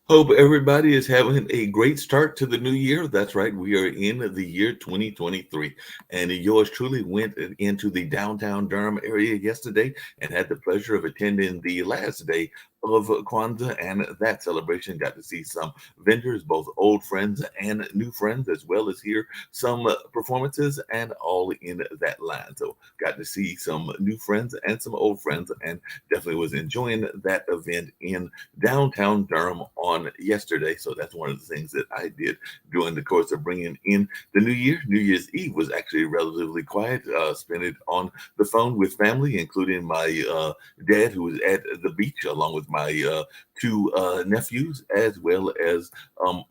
Hope everybody is having a great start to the new year. That's right. We are in the year 2023. And yours truly went into the downtown Durham area yesterday and had the pleasure of attending the last day of Kwanzaa and that celebration. Got to see some vendors, both old friends and new friends, as well as hear some performances and all in that line. So got to see some new friends and some old friends and definitely was enjoying that event in downtown Durham on yesterday. So that's one of the things that I did during the course of bringing in the new year. New Year's Eve was actually relatively quiet. Spent it on the phone with family, including my dad, who was at the beach, along with my two nephews, as well as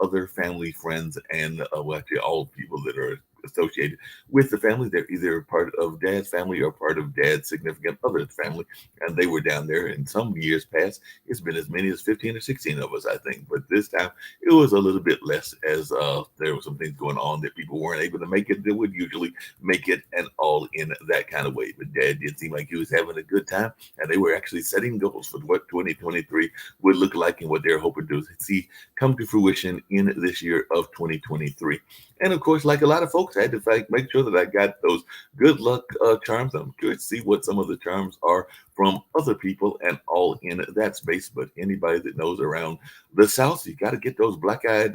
other family friends and well, actually all people that are associated with the family. They're either part of dad's family or part of dad's significant other's family. And they were down there. In some years past, it's been as many as 15 or 16 of us, I think. But this time it was a little bit less as there were some things going on that people weren't able to make it that would usually make it and all in that kind of way. But dad did seem like he was having a good time. And they were actually setting goals for what 2023 would look like and what they're hoping to see come to fruition in this year of 2023. And of course, like a lot of folks, I had to make sure that I got those good luck charms. I'm curious to see what some of the charms are from other people and all in that space. But anybody that knows around the South, you got to get those black eyed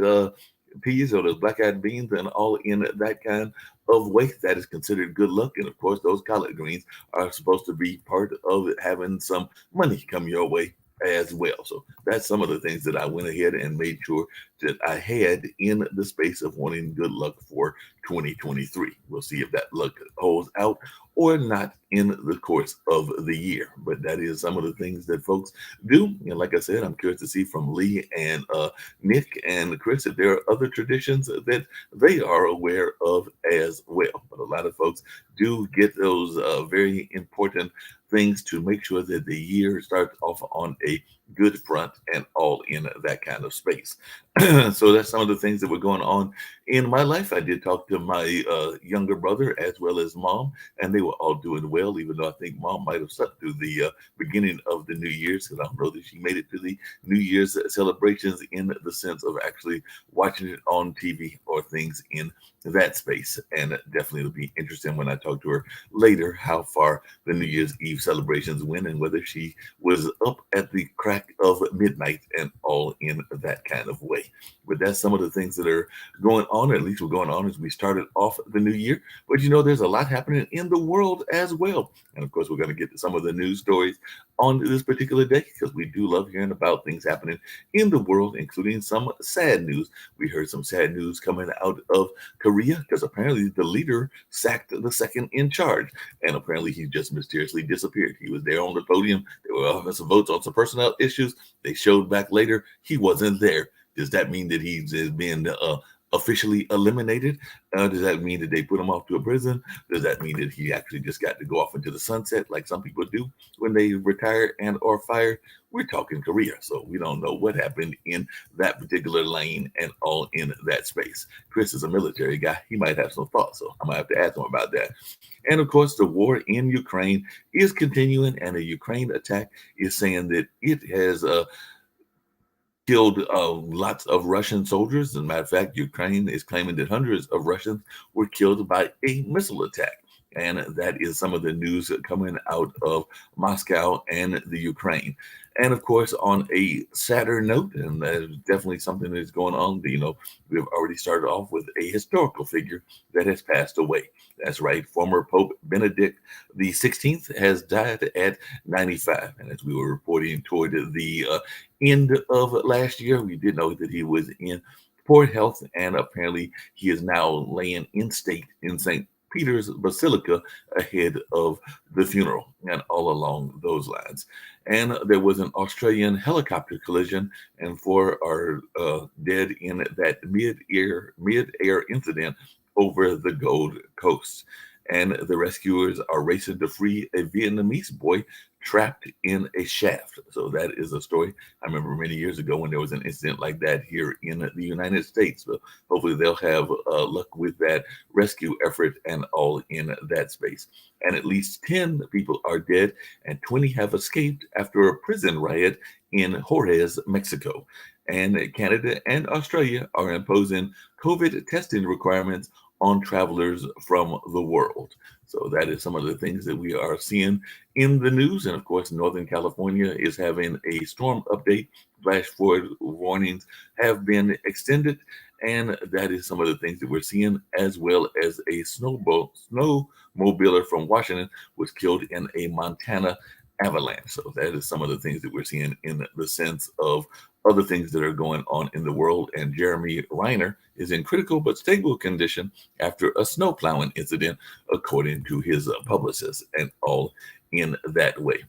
peas or those black eyed beans and all in that kind of way. That is considered good luck. And of course, those collard greens are supposed to be part of having some money come your way as well. So that's some of the things that I went ahead and made sure that I had in the space of wanting good luck for 2023. We'll see if that luck holds out or not in the course of the year. But that is some of the things that folks do. And like I said, I'm curious to see from Lee and Nick and Chris if there are other traditions that they are aware of as well. But a lot of folks do get those very important things to make sure that the year starts off on a good front and all in that kind of space. So that's some of the things that were going on in my life. I did talk to my younger brother as well as mom, and they were all doing well, even though I think mom might have slept through the beginning of the New Year's because I don't know that she made it to the New Year's celebrations in the sense of actually watching it on TV or things in that space. And definitely it'll be interesting when I talk to her later how far the New Year's Eve celebrations went and whether she was up at the crack of midnight and all in that kind of way. But that's some of the things that are going on, at least were going on as we started off the new year. But you know, there's a lot happening in the world as well. And of course, we're going to get to some of the news stories on this particular day because we do love hearing about things happening in the world, including some sad news. We heard some sad news coming out of Korea because apparently the leader sacked the second in charge. And apparently he just mysteriously disappeared. He was there on the podium. There were having some votes on some personnel issues. They showed back later. He wasn't there. Does that mean that he's been officially eliminated? Does that mean that they put him off to a prison? Does that mean that he actually just got to go off into the sunset like some people do when they retire and or fired? We're talking Korea, so we don't know what happened in that particular lane and all in that space. Chris is a military guy. He might have some thoughts, so I might have to ask him about that. And of course, the war in Ukraine is continuing, and a Ukraine attack is saying that it has killed lots of Russian soldiers. As a matter of fact, Ukraine is claiming that hundreds of Russians were killed by a missile attack. And that is some of the news coming out of Moscow and the Ukraine. And of course, on a sadder note, and that is definitely something that's going on, you know, we've already started off with a historical figure that has passed away. That's right, former Pope Benedict the 16th has died at 95. And as we were reporting toward the end of last year, we did know that he was in poor health, and apparently he is now laying in state in St. Peter's Basilica ahead of the funeral and all along those lines. And there was an Australian helicopter collision, and four are dead in that mid-air incident over the Gold Coast. And the rescuers are racing to free a Vietnamese boy trapped in a shaft. So that is a story I remember many years ago when there was an incident like that here in the United States. So hopefully they'll have luck with that rescue effort and all in that space. And at least 10 people are dead and 20 have escaped after a prison riot in Juarez, Mexico. And Canada and Australia are imposing COVID testing requirements on travelers from the world. So that is some of the things that we are seeing in the news. And of course, Northern California is having a storm update. Flash flood warnings have been extended. And that is some of the things that we're seeing, as well as a snowmobiler from Washington was killed in a Montana avalanche. So that is some of the things that we're seeing in the sense of other things that are going on in the world. And Jeremy Reiner is in critical but stable condition after a snow plowing incident, according to his publicist, and all in that way.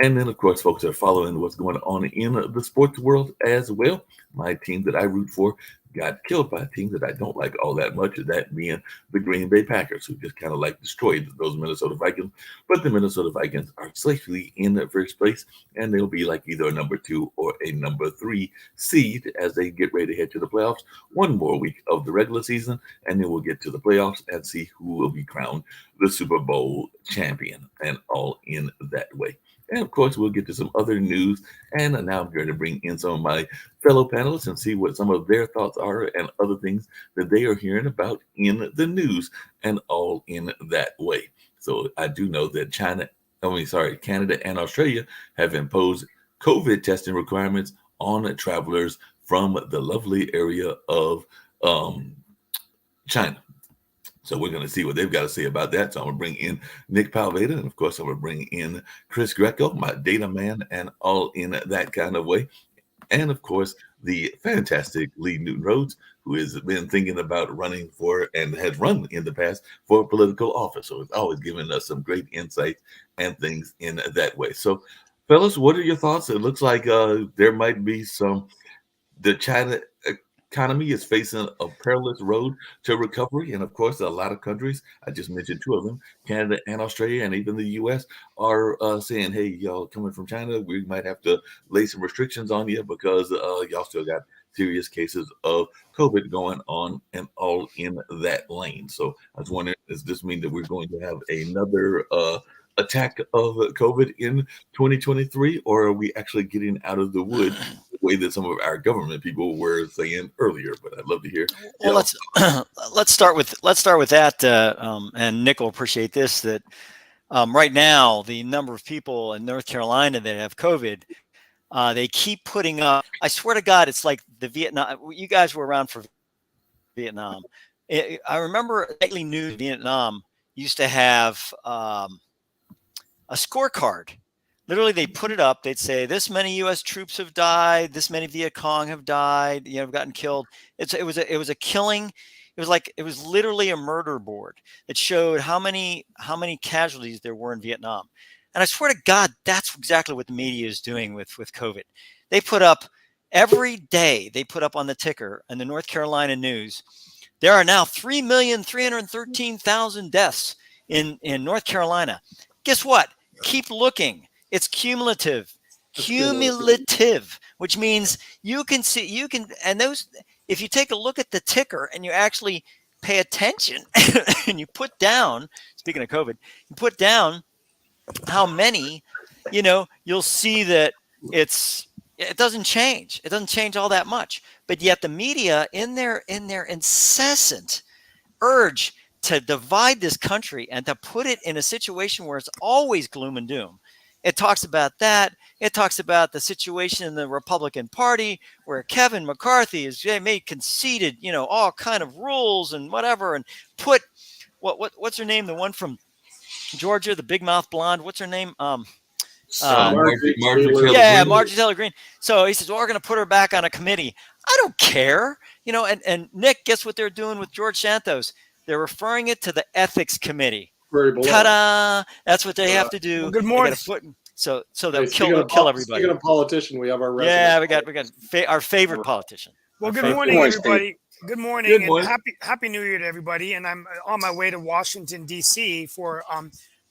And then, of course, folks are following what's going on in the sports world as well. My team that I root for got killed by a team that I don't like all that much, that being the Green Bay Packers, who just kind of like destroyed those Minnesota Vikings. But the Minnesota Vikings are safely in the first place, and they'll be like either a number 2 or a number 3 seed as they get ready to head to the playoffs. One more week of the regular season, and then we'll get to the playoffs and see who will be crowned the Super Bowl champion, and all in that way. And of course, we'll get to some other news. And now I'm going to bring in some of my fellow panelists and see what some of their thoughts are and other things that they are hearing about in the news, and all in that way. So I do know that Canada and Australia have imposed COVID testing requirements on travelers from the lovely area of China. So we're going to see what they've got to say about that. So I'm going to bring in Nick Palveda, and of course I'm going to bring in Chris Greco, my data man, and all in that kind of way. And of course, the fantastic Lee Newton Rhodes, who has been thinking about running for and has run in the past for political office. So it's always giving us some great insights and things in that way. So, fellas, what are your thoughts? It looks like there might be the China economy is facing a perilous road to recovery. And of course, a lot of countries, I just mentioned 2 of them, Canada and Australia, and even the US, are saying, hey, y'all coming from China, we might have to lay some restrictions on you because y'all still got serious cases of COVID going on, and all in that lane. So I was wondering, does this mean that we're going to have another attack of COVID in 2023, or are we actually getting out of the wood the way that some of our government people were saying earlier? But I'd love to hear. Well, let's start with that, and Nick will appreciate this. That right now, the number of people in North Carolina that have COVID, they keep putting up. I swear to God, it's like the Vietnam. You guys were around for Vietnam. I remember nightly news. Vietnam used to have a scorecard. Literally, they put it up. They'd say this many U.S. troops have died. This many Viet Cong have died. Have gotten killed. It was a killing. It was literally a murder board that showed how many casualties there were in Vietnam. And I swear to God, that's exactly what the media is doing with COVID. They put up every day. They put up on the ticker in the North Carolina news. There are now 3,313,000 deaths in North Carolina. Guess what? Keep looking. It's cumulative, which means if you take a look at the ticker and you actually pay attention and you put down, speaking of COVID, you put down how many, you'll see that it doesn't change. It doesn't change all that much. But yet the media in their incessant urge to divide this country and to put it in a situation where it's always gloom and doom. It talks about that. It talks about the situation in the Republican Party where Kevin McCarthy is conceded, all kind of rules and whatever, and put what's her name? The one from Georgia, the big mouth blonde. What's her name? Marjorie Taylor Greene. So he says, well, we're going to put her back on a committee. I don't care. And Nick, guess what they're doing with George Santos? They're referring it to the ethics committee. Very below. Ta-da! That's what they have to do. Well, good morning. So Hey, they'll kill everybody. Speaking of politician, we have our Yeah, resident. we got our favorite politician. Well, good favorite. morning, Good morning, everybody. Good morning, Good and morning. happy New Year to everybody. And I'm on my way to Washington D.C. for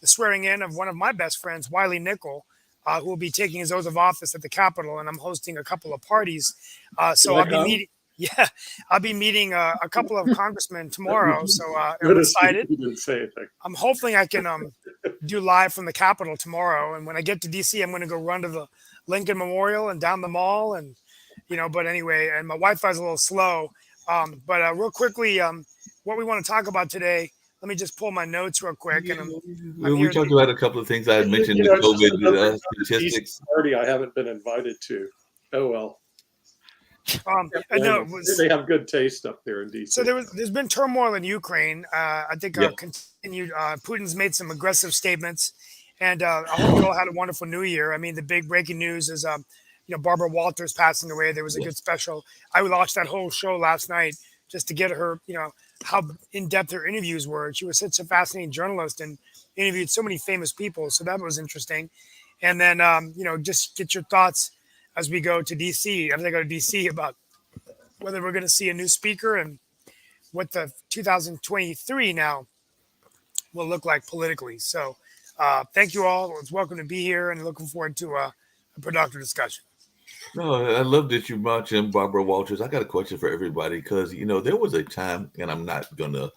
the swearing in of one of my best friends, Wiley Nickel, who will be taking his oath of office at the Capitol. And I'm hosting a couple of parties, so Can I I'll be come? meeting. Yeah, I'll be meeting a couple of congressmen tomorrow. So I'm Notice excited. You didn't say anything. I'm hoping I can do live from the Capitol tomorrow. And when I get to DC, I'm going to go run to the Lincoln Memorial and down the mall. And, but anyway, and my Wi-Fi is a little slow. But real quickly, what we want to talk about today, let me just pull my notes real quick. And We talked about a couple of things. I had mentioned the it's just COVID another statistics. party I haven't been invited to. Oh well. no, it was, They have good taste up there in DC. so there's been turmoil in Ukraine. I think Yep. continued. Putin's made some aggressive statements, and I hope you all had a wonderful New Year. I mean, the big breaking news is Barbara Walters passing away. There was a good special. I watched that whole show last night just to get her, how in depth her interviews were. She was such a fascinating journalist and interviewed so many famous people. So that was interesting. And then just get your thoughts as we go to DC. As I go to DC about whether we're going to see a new speaker and what the 2023 now will look like politically. So thank you all. It's welcome to be here and looking forward to a productive discussion. No, I love that you mentioned Barbara Walters. I got a question for everybody because there was a time, and I'm not gonna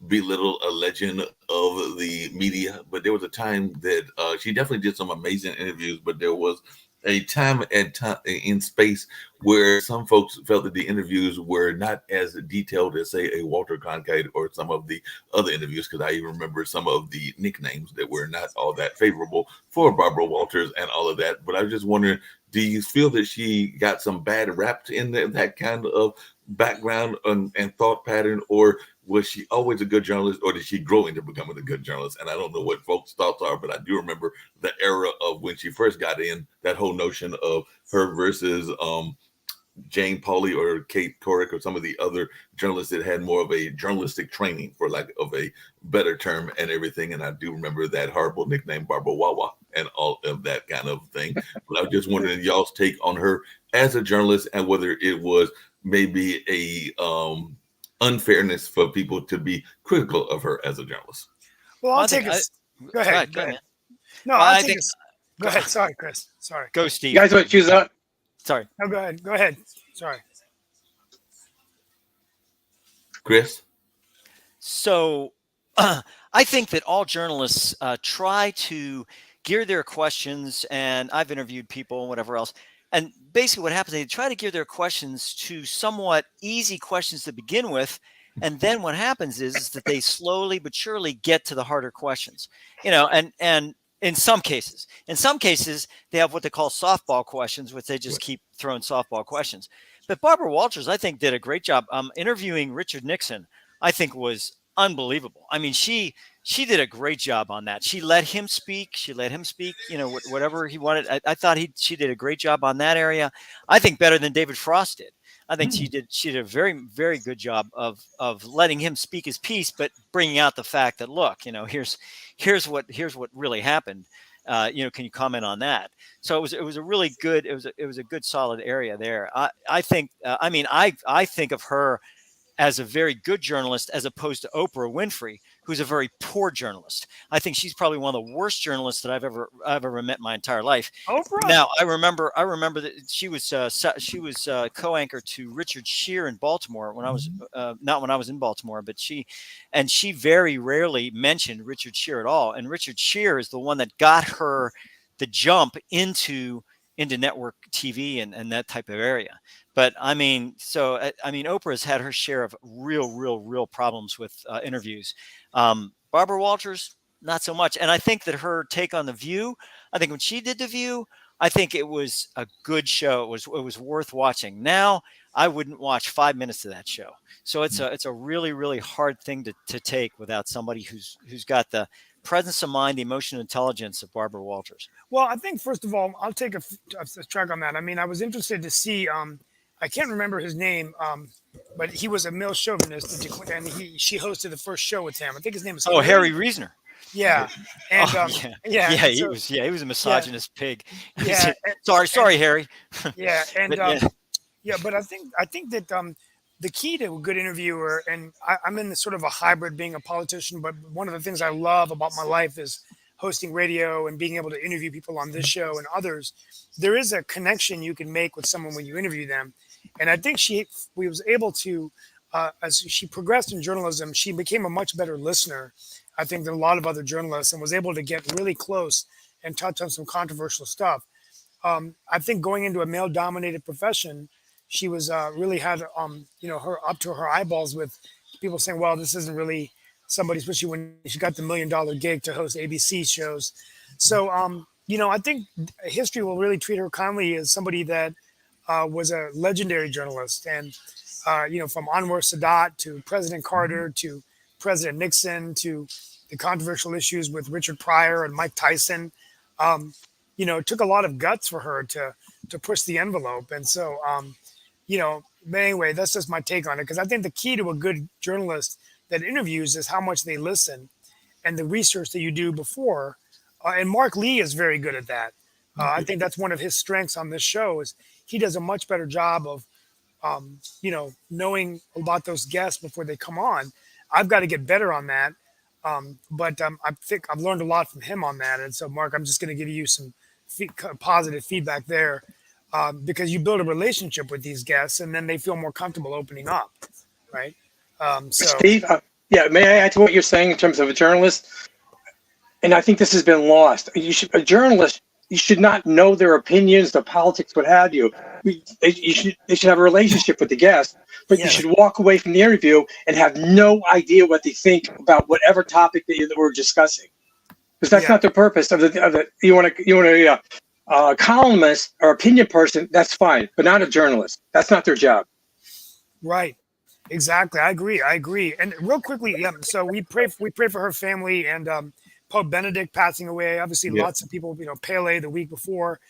belittle a legend of the media, but there was a time that she definitely did some amazing interviews. But there was a time in space where some folks felt that the interviews were not as detailed as, say, a Walter Cronkite or some of the other interviews, because I even remember some of the nicknames that were not all that favorable for Barbara Walters and all of that. But I was just wondering, do you feel that she got some bad rap in that kind of background and thought pattern, or was she always a good journalist, or did she grow into becoming a good journalist? And I don't know what folks' thoughts are, but I do remember the era of when she first got in, that whole notion of her versus Jane Pauley or Kate Couric or some of the other journalists that had more of a journalistic training, for lack of a better term, and everything. And I do remember that horrible nickname, Barbara Wawa, and all of that kind of thing. But I was just wondering y'all's take on her as a journalist, and whether it was maybe a unfairness for people to be critical of her as a journalist. Well, I'll take it. Go ahead. Go ahead. No, I'll take it. Go ahead. Sorry, Chris. Sorry. Go, Steve. You guys want to choose that? Sorry. No, go ahead. Go ahead. Sorry. Chris? So I think that all journalists try to gear their questions, and I've interviewed people and whatever else. And basically what happens, they try to gear their questions to somewhat easy questions to begin with. And then what happens is that they slowly but surely get to the harder questions, and in some cases, they have what they call softball questions, which they just keep throwing softball questions. But Barbara Walters, I think, did a great job. Interviewing Richard Nixon, I think, was unbelievable. I mean, she did a great job on that. She let him speak. Whatever he wanted. I thought she did a great job on that area. I think better than David Frost did. I think she did a very, very good job of letting him speak his piece, but bringing out the fact that, look, here's what really happened. Can you comment on that? So it was a really good, it was a good solid area there. I think of her as a very good journalist, as opposed to Oprah Winfrey, who's a very poor journalist. I think she's probably one of the worst journalists that I've ever met in my entire life. Oprah? Now I remember that she was co-anchor to Richard Scheer in Baltimore when I was not when I was in Baltimore, but she very rarely mentioned Richard Scheer at all. And Richard Scheer is the one that got her the jump into network TV and that type of area. But Oprah's had her share of real problems with interviews. Barbara Walters, not so much. And I think that her take on The View, I think when she did The View, I think it was a good show. It was worth watching. Now I wouldn't watch 5 minutes of that show. So it's a really hard thing to take without somebody who's got the presence of mind, the emotional intelligence of Barbara Walters. Well, I think, first of all, I'll take a track on that. I mean, I was interested to see I can't remember his name, but he was a male chauvinist, and she hosted the first show with him. I think his name is Oh, Harry Reasoner. Yeah, and Oh, yeah, yeah, and he so, was. Yeah, he was a misogynist pig. yeah, Sorry, Harry. yeah, and But yeah, yeah, but I think that the key to a good interviewer, and I'm in the sort of a hybrid being a politician, but one of the things I love about my life is hosting radio and being able to interview people on this show and others. There is a connection you can make with someone when you interview them, and I think we was able to, as she progressed in journalism, she became a much better listener, I think, than a lot of other journalists, and was able to get really close and touch on some controversial stuff. I think going into a male dominated profession, she was really had her up to her eyeballs with people saying, well, this isn't really somebody, especially when she got the $1 million gig to host ABC shows. So I think history will really treat her kindly as somebody that was a legendary journalist, and from Anwar Sadat to President Carter to President Nixon to the controversial issues with Richard Pryor and Mike Tyson. It took a lot of guts for her to push the envelope. And so, but anyway, that's just my take on it. Because I think the key to a good journalist that interviews is how much they listen and the research that you do before. And Mark Lee is very good at that. I think that's one of his strengths on this show is he does a much better job of, knowing about those guests before they come on. I've got to get better on that. But I think I've learned a lot from him on that. And so, Mark, I'm just going to give you some positive feedback there because you build a relationship with these guests and then they feel more comfortable opening up, right? Steve, may I add to what you're saying in terms of a journalist? And I think this has been lost. A journalist, you should not know their opinions, their politics, what have you. They should have a relationship with the guest, but you should walk away from the interview and have no idea what they think about whatever topic that we're discussing, because that's not the purpose of the. You want a columnist or opinion person, that's fine, but not a journalist. That's not their job. Right. Exactly. I agree. And real quickly, so we pray for her family and Pope Benedict passing away. Obviously, lots of people, Pele the week before,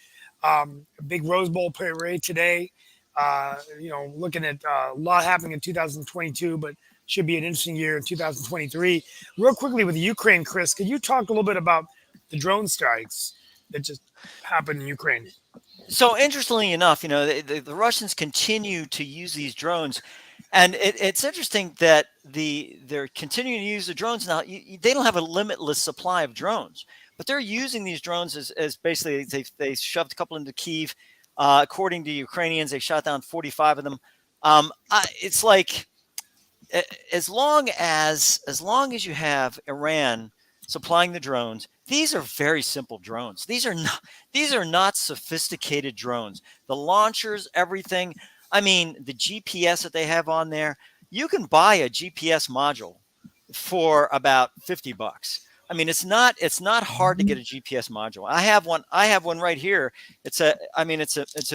big Rose Bowl parade today. Looking at a lot happening in 2022, but should be an interesting year in 2023. Real quickly with Ukraine, Chris, could you talk a little bit about the drone strikes that just happened in Ukraine? So interestingly enough, the Russians continue to use these drones. And it's interesting that they're continuing to use the drones now. They don't have a limitless supply of drones, but they're using these drones as basically they shoved a couple into Kyiv. According to Ukrainians, they shot down 45 of them. It's like as long as you have Iran supplying the drones, these are very simple drones. These are not sophisticated drones. The launchers, everything. I mean, the GPS that they have on there, you can buy a GPS module for about $50. I mean, it's not hard to get a GPS module. I have one right here. It's a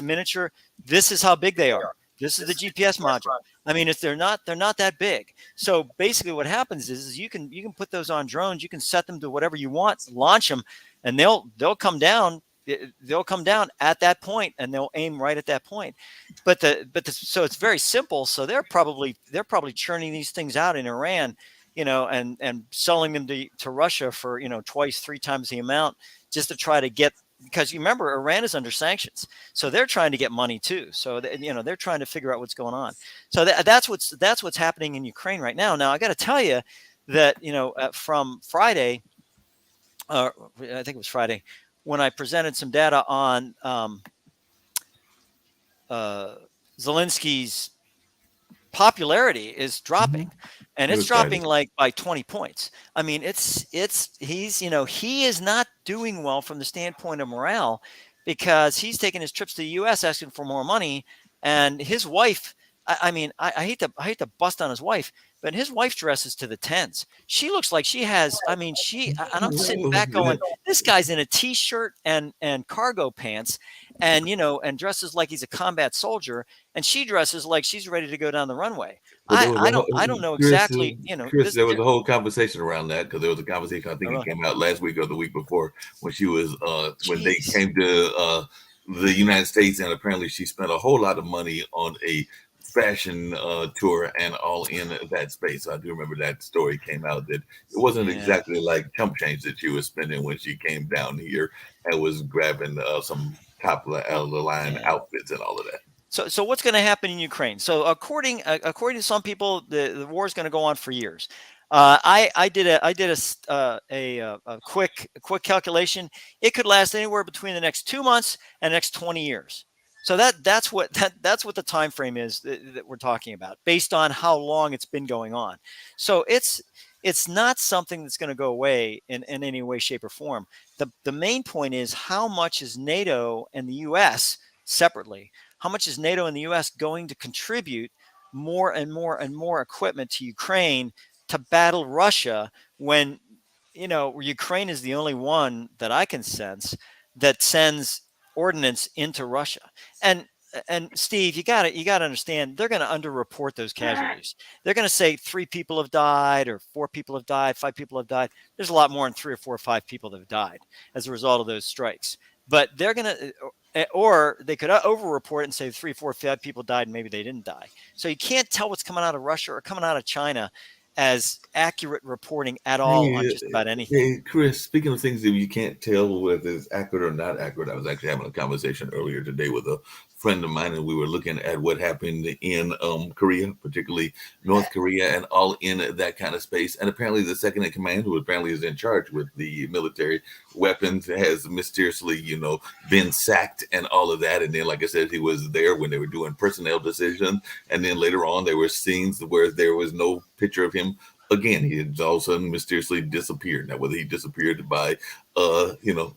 miniature. This is how big they are. This is the GPS module. I mean, they're not that big. So basically what happens is you can put those on drones, you can set them to whatever you want, launch them, and they'll come down. They'll come down at that point and they'll aim right at that point. So it's very simple. So they're probably churning these things out in Iran, and selling them to Russia for, twice, 3 times the amount, just to try to get, because you remember Iran is under sanctions. So they're trying to get money too. So they're trying to figure out what's going on. So that's what's happening in Ukraine right now. Now I got to tell you that, from Friday, I think it was Friday, when I presented some data on Zelensky's popularity is dropping, and it's dropping like by 20 points. I mean, he is not doing well from the standpoint of morale, because he's taking his trips to the U.S. asking for more money, and his wife. I hate to bust on his wife, but his wife dresses to the tens. She looks like she has. And I'm sitting back going, this guy's in a t-shirt and cargo pants, and dresses like he's a combat soldier, and she dresses like she's ready to go down the runway. I don't know exactly. Chris, there was a whole conversation around that, because there was a conversation, I think it came out last week or the week before, when she was when they came to the United States, and apparently she spent a whole lot of money on a fashion tour and all in that space. I do remember that story came out that it wasn't Yeah. exactly like chump change that she was spending when she came down here and was grabbing some top of the line Yeah. outfits and all of that. So what's going to happen in Ukraine? So according to some people, the war is going to go on for years. I did a quick calculation. It could last anywhere between the next 2 months and the next 20 years. So that's what the time frame is that we're talking about, based on how long it's been going on. So it's not something that's going to go away in any way, shape, or form. The main point is, how much is NATO and the U.S. separately? How much is NATO and the U.S. going to contribute more and more and more equipment to Ukraine to battle Russia, when, Ukraine is the only one that I can sense that sends ordnance into Russia? And Steve, you got to understand, they're going to underreport those casualties. They're going to say 3 people have died, or 4 people have died, 5 people have died. There's a lot more than 3 or 4 or 5 people that have died as a result of those strikes. But they're going to, or they could overreport and say 3, 4, 5 people died and maybe they didn't die. So you can't tell what's coming out of Russia or coming out of China as accurate reporting at all on just about anything. Hey, Chris, speaking of things that you can't tell whether it's accurate or not accurate, I was actually having a conversation earlier today with a friend of mine, and we were looking at what happened in Korea, particularly North Korea, and all in that kind of space. And apparently the second in command, who apparently is in charge with the military weapons, has mysteriously, been sacked and all of that. And then, like I said, he was there when they were doing personnel decisions. And then later on, there were scenes where there was no picture of him again. He had all of a sudden mysteriously disappeared. Now, whether he disappeared by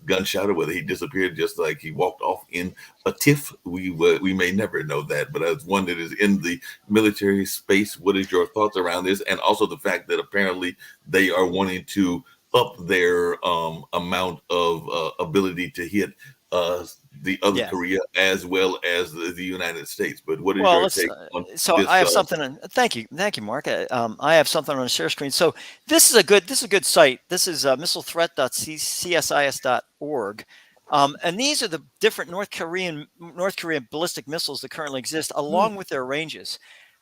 gunshot, or whether he disappeared just like he walked off in a tiff, we may never know that. But as one that is in the military space, what is your thoughts around this? And also the fact that apparently they are wanting to up their amount of ability to hit the other Korea as well as the United States. But what is your take on so this? I have something. Thank you, Mark. I have something on the share screen. So this is a good site. This is missilethreat.csis.org. And these are the different North Korean ballistic missiles that currently exist, along with their ranges.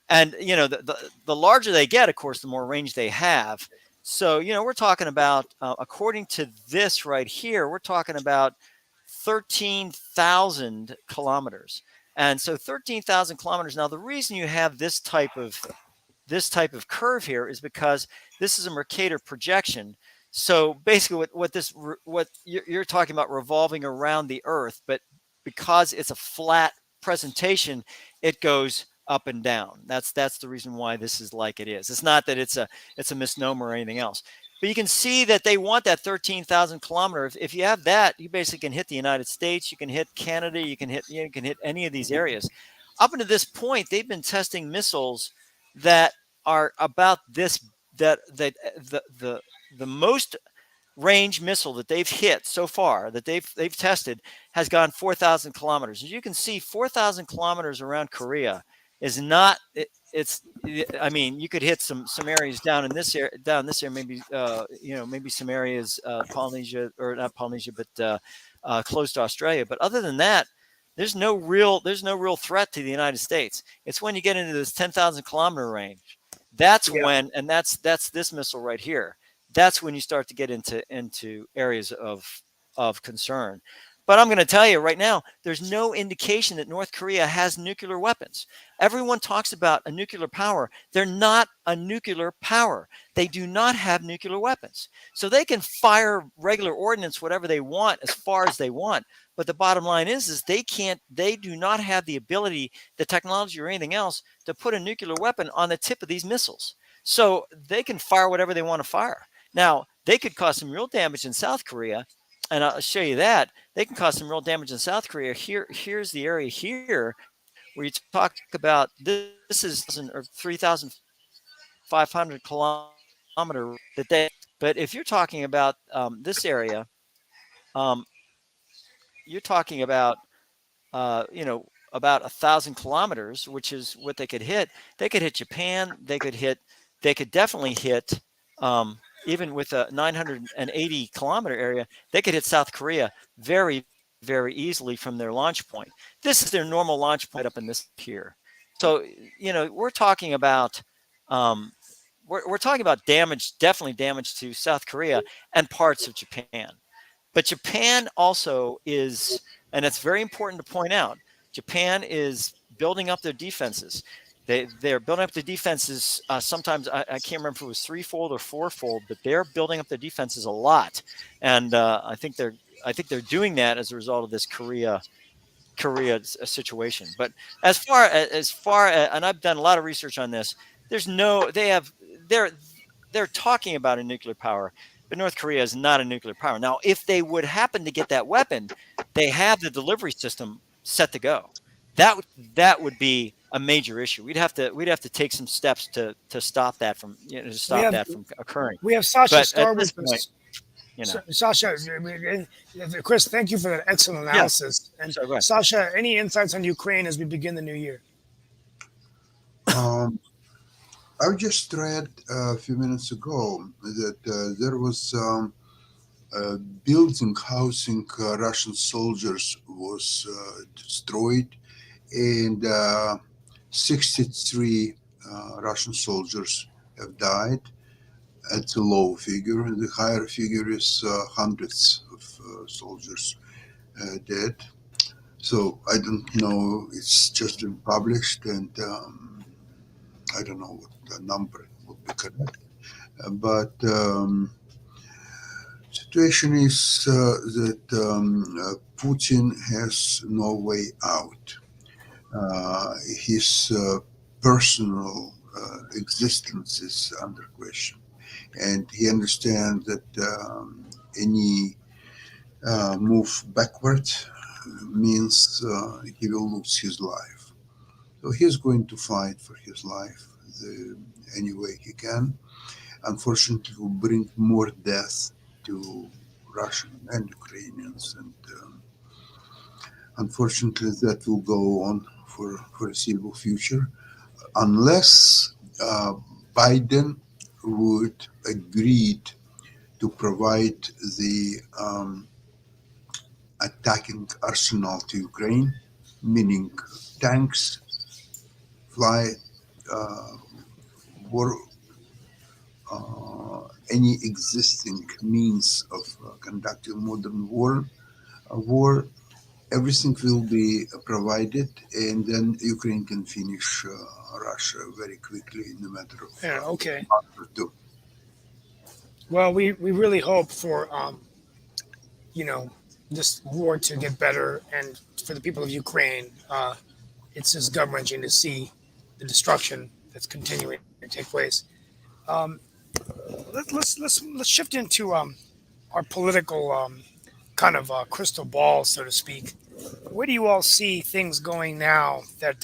And the larger they get, of course, the more range they have. So we're talking about, according to this right here, we're talking about 13,000 kilometers. And so 13,000 kilometers. Now, the reason you have this type of curve here is because this is a Mercator projection. So basically what you're talking about, revolving around the Earth, but because it's a flat presentation, it goes up and down. That's the reason why this is like it is. It's not that it's a misnomer or anything else. But you can see that they want that 13,000 kilometers. If you have that, you basically can hit the United States, you can hit Canada, you can hit any of these areas. Up until this point, they've been testing missiles that are about this, that the most range missile that they've hit so far, that they've tested, has gone 4,000 kilometers. As you can see, 4,000 kilometers around Korea is not. I mean, you could hit some areas down in this area, maybe maybe some areas, Polynesia, or not Polynesia, but close to Australia. But other than that, there's no real threat to the United States. It's when you get into this 10,000 kilometer range, that's when, and that's this missile right here. That's when you start to get into areas of concern. But I'm going to tell you right now, there's no indication that North Korea has nuclear weapons. Everyone talks about a nuclear power. They're not a nuclear power. They do not have nuclear weapons. So they can fire regular ordnance, whatever they want, as far as they want. But the bottom line is they do not have the ability, the technology or anything else, to put a nuclear weapon on the tip of these missiles. So they can fire whatever they want to fire. Now, they could cause some real damage in South Korea. And I'll show you that. They can cause some real damage in South Korea. Here's the area here where you talk about this is 3,500 kilometer that they. But if you're talking about this area, you're talking about about 1,000 kilometers, which is what they could hit. They could hit Japan. They could definitely hit. Even with a 980 kilometer area, they could hit South Korea very, very easily from their launch point. This is their normal launch point up in this here. So, we're talking about we're talking about damage, definitely damage to South Korea and parts of Japan. But Japan also is, and it's very important to point out, Japan is building up their defenses. They're building up the defenses. Sometimes I can't remember if it was threefold or fourfold, but they're building up their defenses a lot, and I think they're doing that as a result of this Korea situation. But as far as and I've done a lot of research on this. They're talking about a nuclear power, but North Korea is not a nuclear power. Now, if they would happen to get that weapon, they have the delivery system set to go. That would be a major issue. We'd have to take some steps to stop that from that from occurring. We have Sasha But Star at this with us. point, Sasha, Chris, thank you for that excellent analysis. And Sorry, go ahead. Sasha, any insights on Ukraine as we begin the new year? I just read a few minutes ago that there was a building housing Russian soldiers was destroyed, and 63 Russian soldiers have died. It's a low figure. The higher figure is hundreds of soldiers dead. So I don't know. It's just been published, and I don't know what the number would be correct. But situation is that Putin has no way out. His personal existence is under question, and he understands that any move backward means he will lose his life. So he's going to fight for his life any way he can. Unfortunately, it will bring more death to Russian and Ukrainians, and unfortunately, that will go on for foreseeable future, unless Biden would agree to provide the attacking arsenal to Ukraine, meaning tanks, war, any existing means of conducting modern war, everything will be provided, and then Ukraine can finish Russia very quickly in a matter of Okay. a month or two. Well, we really hope for this war to get better, and for the people of Ukraine, it's just gut-wrenching to see the destruction that's continuing to take place. Let's shift into our political kind of crystal ball, so to speak. Where do you all see things going now that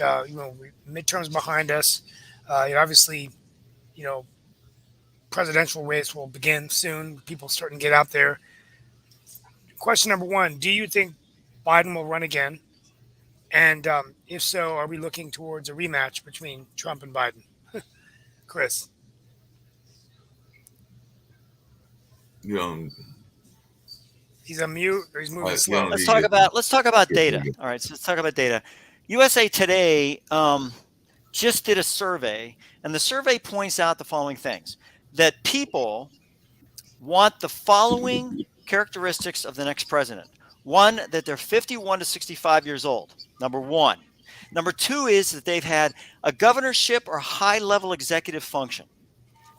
midterms behind us? Obviously, presidential race will begin soon. People starting to get out there. Question number one: do you think Biden will run again? And if so, are we looking towards a rematch between Trump and Biden? Chris. He's on mute, or he's moving slow. Let's talk about data. All right, so let's talk about data. USA Today just did a survey, and the survey points out the following things: that people want the following characteristics of the next president. One, that they're 51 to 65 years old. Number one. Number two is that they've had a governorship or high-level executive function.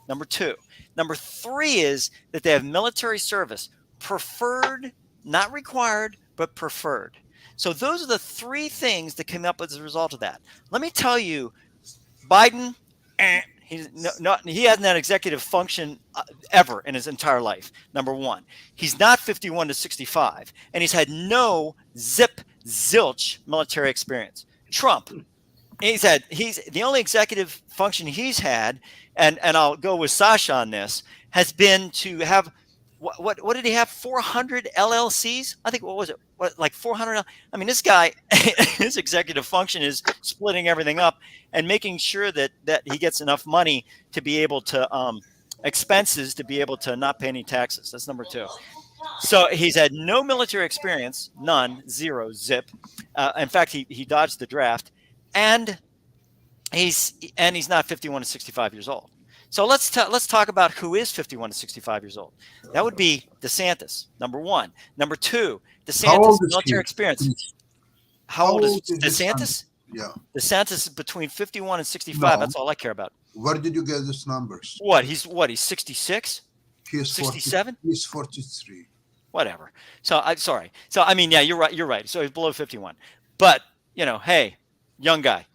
Number two. Number three is that they have military service, preferred, not required, but preferred. So those are the three things that came up as a result of that. Let me tell you, Biden, he hasn't had executive function ever in his entire life. Number one, he's not 51 to 65, and he's had no zilch military experience. Trump, he's the only executive function he's had, and I'll go with Sasha on this, has been to have what did he have? 400 LLCs? I think, what was it? Like 400? I mean, this guy, his executive function is splitting everything up and making sure that he gets enough money to be able to expenses to be able to not pay any taxes. That's number two. So he's had no military experience, none, zero, zip. In fact, he dodged the draft, and he's not 51 to 65 years old. So let's talk about who is 51 to 65 years old. That would be DeSantis, number one. Number two, How DeSantis old is military he? experience. How old is his son? DeSantis? Yeah. DeSantis is between 51 and 65. No. That's all I care about. Where did you get these numbers? He's 66, He is 67. He's 43. Whatever. So I'm sorry. So I mean, yeah, you're right. You're right. So he's below 51. But hey, young guy.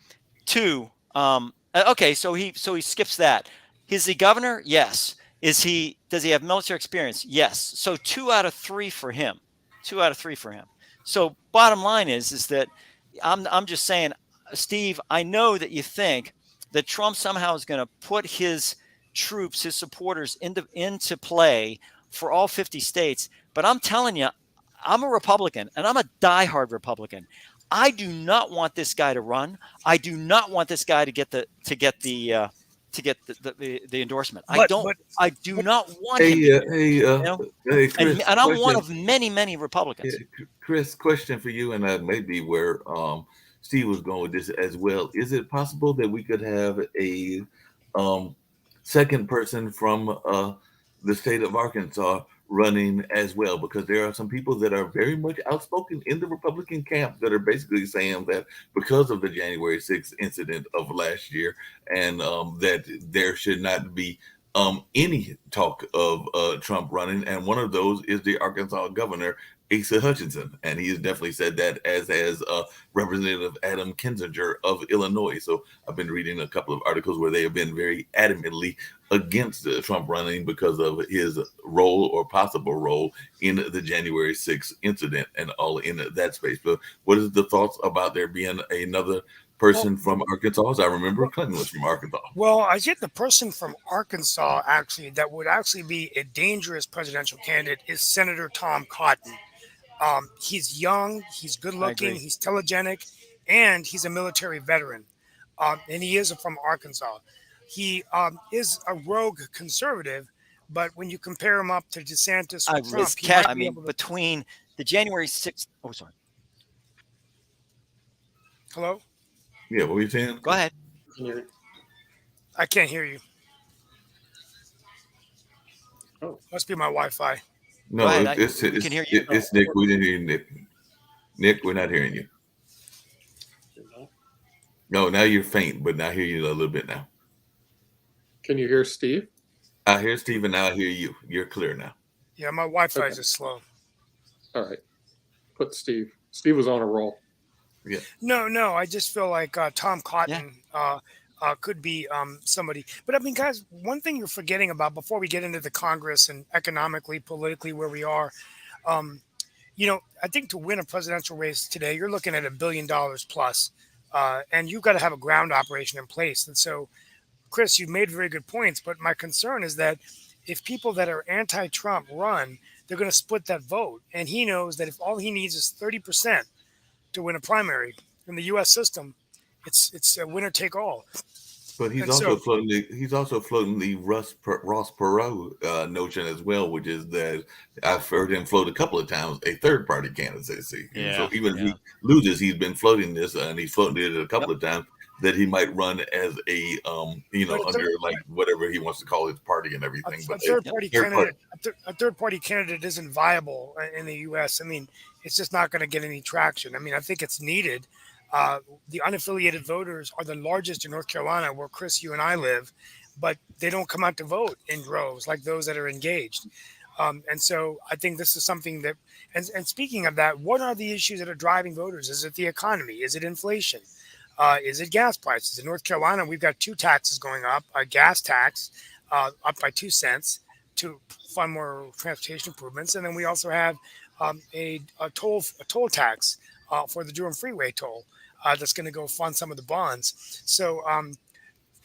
Two. Okay. So he skips that. Is he governor? Yes. Does he have military experience? Yes. So 2 out of 3 for him. 2 out of 3 for him. So bottom line is that I'm just saying, Steve, I know that you think that Trump somehow is going to put his troops, his supporters into play for all 50 states. But I'm telling you, I'm a Republican, and I'm a diehard Republican. I do not want this guy to run. I do not want this guy to get the endorsement. I do not want him. Hey, Chris, and I'm one of many Republicans. Chris, question for you, and that may be where Steve was going with this as well. Is it possible that we could have a second person from the state of Arkansas running as well? Because there are some people that are very much outspoken in the Republican camp that are basically saying that because of the January 6th incident of last year, and that there should not be any talk of Trump running. And one of those is the Arkansas governor, Asa Hutchinson. And he has definitely said that, as has Representative Adam Kinzinger of Illinois. So I've been reading a couple of articles where they have been very adamantly against Trump running because of his role or possible role in the January 6th incident and all in that space. But what is the thoughts about there being another person from Arkansas? As I remember, Clinton was from Arkansas. Well, I think the person from Arkansas that would actually be a dangerous presidential candidate is Senator Tom Cotton. He's young, he's good looking, he's telegenic, and he's a military veteran. And he is from Arkansas. He is a rogue conservative, but when you compare him up to DeSantis or Trump, between the January 6th. Oh, sorry. Hello? Yeah, what were you saying? Go ahead. I can't hear you. Oh. Must be my Wi-Fi. No, it's can hear you. It's Nick. We didn't hear you, Nick. Nick, we're not hearing you. No, now you're faint, but now I hear you a little bit now. Can you hear Steve? I hear Steve, and now I hear you. You're clear now. Yeah, my Wi-Fi is just slow. All right. Put Steve. Steve was on a roll. Yeah. No. I just feel like Tom Cotton could be somebody. But I mean, guys, one thing you're forgetting about before we get into the Congress and economically, politically, where we are, I think to win a presidential race today, you're looking at $1 billion plus, and you've got to have a ground operation in place. And so, Chris, you've made very good points. But my concern is that if people that are anti-Trump run, they're going to split that vote. And he knows that if all he needs is 30% to win a primary in the U.S. system, it's a winner take all. But he's also floating the Ross Perot notion as well, which is that I've heard him float a couple of times a third party candidacy. Yeah, so even if he loses, he's been floating this, and he's floating it a couple of times, that he might run as a under like whatever he wants to call his party and everything. A third party candidate isn't viable in the U.S. I mean, it's just not going to get any traction. I mean, I think it's needed. The unaffiliated voters are the largest in North Carolina, where Chris, you and I live, but they don't come out to vote in droves like those that are engaged. And so I think this is something that, and speaking of that, what are the issues that are driving voters? Is it the economy? Is it inflation? Is it gas prices? In North Carolina, we've got 2 taxes going up, a gas tax up by 2 cents to fund more transportation improvements. And then we also have a toll tax for the Durham Freeway toll. That's going to go fund some of the bonds. So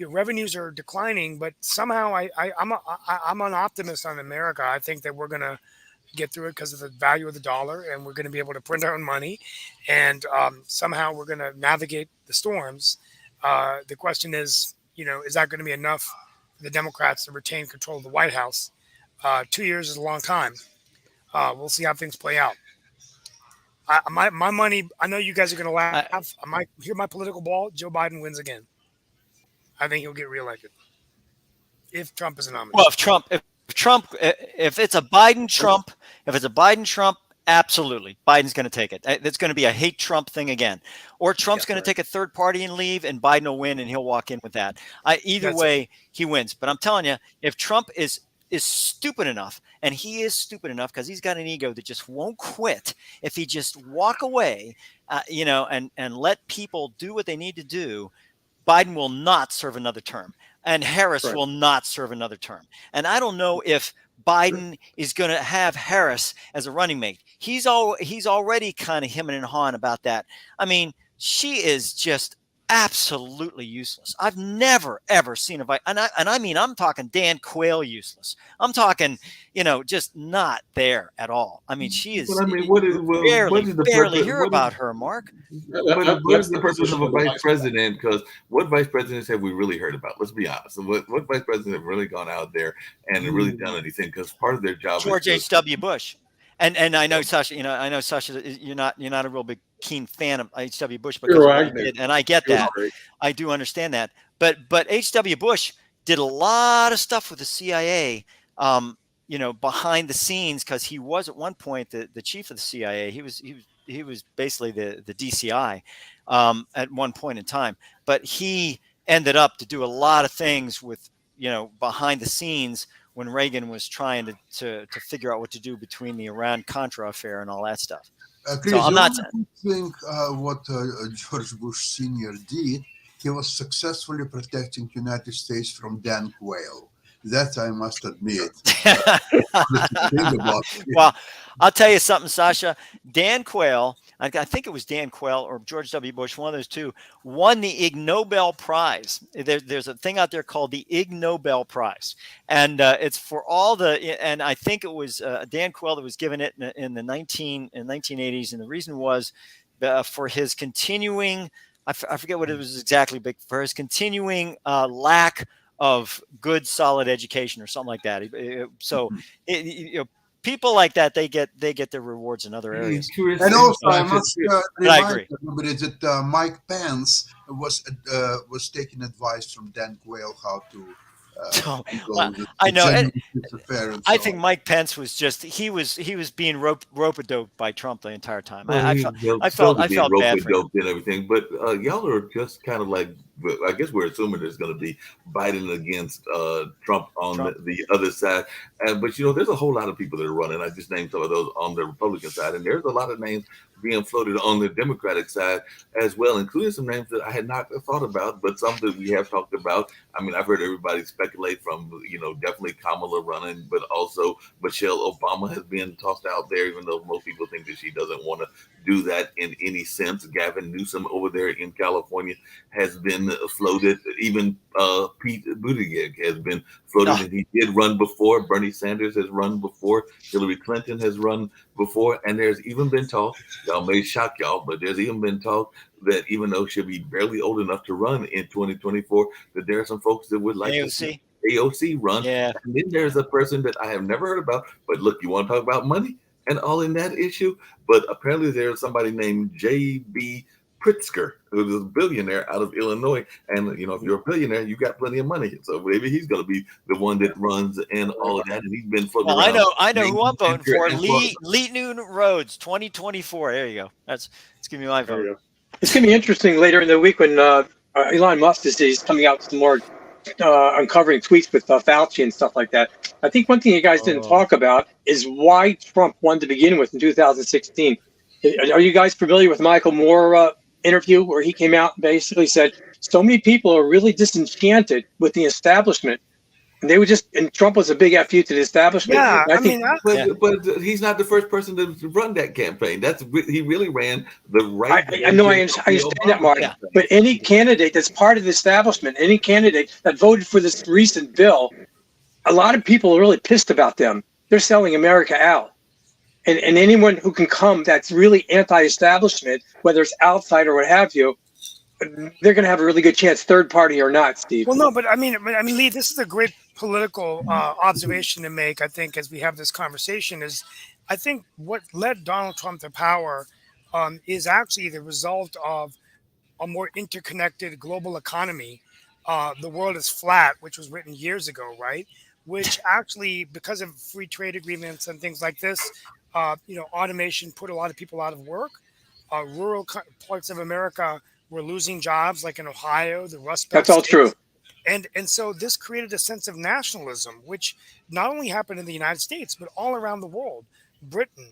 revenues are declining, but somehow I'm an optimist on America. I think that we're going to get through it because of the value of the dollar, and we're going to be able to print our own money, and somehow we're going to navigate the storms. The question is, is that going to be enough for the Democrats to retain control of the White House? 2 years is a long time. We'll see how things play out. My money. I know you guys are going to laugh. Hear my political ball. Joe Biden wins again. I think he'll get reelected if Trump is a nominee. Well, if it's a Biden Trump, absolutely, Biden's going to take it. It's going to be a hate Trump thing again, or Trump's going to take a third party and leave, and Biden will win, and he'll walk in with that. Either way, he wins. But I'm telling you, if Trump is stupid enough, and he is stupid enough because he's got an ego that just won't quit. If he just walk away, and let people do what they need to do, Biden will not serve another term, and Harris will not serve another term. And I don't know if Biden is going to have Harris as a running mate. He's already kind of hemming and hawing about that. I mean, she is just absolutely useless. I've never ever seen a vice, and I mean, I'm talking Dan Quayle useless. I'm talking, just not there at all. I mean, she is. But I mean, barely hear about her, Mark. What is the purpose of a vice president? Because what vice presidents have we really heard about? Let's be honest. What vice presidents have really gone out there and really done anything? Because part of their job George is H.W. Bush. And I know Sasha, you're not a real big keen fan of H.W. Bush, because and I get that. I do understand that. But H.W. Bush did a lot of stuff with the CIA, behind the scenes, because he was at one point the chief of the CIA. He was basically the DCI at one point in time. But he ended up to do a lot of things with behind the scenes when Reagan was trying to figure out what to do between the Iran-Contra affair and all that stuff. Chris, so I'm not think what George Bush Sr. did. He was successfully protecting the United States from Dan Quayle. That I must admit. Well, I'll tell you something, Sasha. Dan Quayle, I think it was Dan Quayle or George W. Bush, one of those two, won the Ig Nobel Prize. There's a thing out there called the Ig Nobel Prize, and it's for all and I think it was Dan Quayle that was given it in the 1980s, and the reason was for his continuing, I forget what it was exactly, but for his continuing lack of good, solid education or something like that. People like that, they get their rewards in other areas. And also, I must I agree. Everybody that Mike Pence was taking advice from Dan Quayle how to. I know. And I think Mike Pence was he was being rope-a-dope by Trump the entire time. I felt bad for him and everything. But y'all are just kind of like, I guess we're assuming there's going to be Biden against Trump on the other side. But there's a whole lot of people that are running. I just named some of those on the Republican side, and there's a lot of names being floated on the Democratic side as well, including some names that I had not thought about, but some that we have talked about. I mean, I've heard everybody speculate from, definitely Kamala running, but also Michelle Obama has been tossed out there, even though most people think that she doesn't want to do that in any sense. Gavin Newsom over there in California has been floated. Even Pete Buttigieg has been floated, and he did run before. Bernie Sanders has run before. Hillary Clinton has run before, and there's even been talk, y'all may shock y'all, but there's even been talk that even though she'll be barely old enough to run in 2024, that there are some folks that would like to see AOC run. Yeah. And then there's a person that I have never heard about, but look, you want to talk about money and all in that issue? But apparently there's somebody named J.B. Pritzker, who is a billionaire out of Illinois. And, if you're a billionaire, you got plenty of money. So maybe he's going to be the one that runs and all of that. And he's been floating around. I know who I'm voting for. Lee Newton Rhodes, 2024. There you go. Let's give me my vote. It's going to be interesting later in the week when Elon Musk is coming out with some more uncovering tweets with Fauci and stuff like that. I think one thing you guys didn't talk about is why Trump won to begin with in 2016. Are you guys familiar with Michael Moore interview where he came out and basically said so many people are really disenchanted with the establishment, and they were and Trump was a big FU to the establishment. Yeah, but he's not the first person to run that campaign. He really ran the right. I know, I understand that, Mark. Yeah. But any candidate that's part of the establishment, any candidate that voted for this recent bill, a lot of people are really pissed about them. They're selling America out. And anyone who can come that's really anti-establishment, whether it's outside or what have you, they're going to have a really good chance, third party or not, Steve. Well, no, but I mean, Lee, this is a great political observation to make, I think, as we have this conversation is, I think what led Donald Trump to power is actually the result of a more interconnected global economy. The world is flat, which was written years ago, right? Which actually, because of free trade agreements and things like this, automation put a lot of people out of work. Rural parts of America were losing jobs, like in Ohio, the Rust Belt That's all states. true. And so this created a sense of nationalism, which not only happened in the United States, but all around the world, Britain,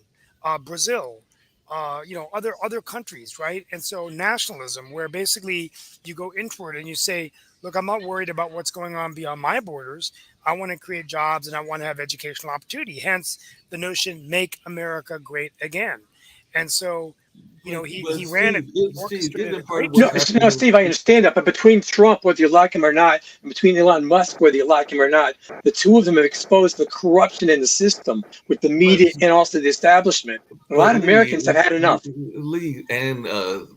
Brazil, other countries, right? And so nationalism, where basically you go inward and you say, look, I'm not worried about what's going on beyond my borders. I want to create jobs and I want to have educational opportunity. Hence the notion, make America great again. And so, he ran it. Orchestrated a great No, job. no, Steve, I understand that, but between Trump, whether you like him or not, and between Elon Musk, whether you like him or not, the two of them have exposed the corruption in the system with the media and also the establishment. A lot of Americans have had enough. Lee and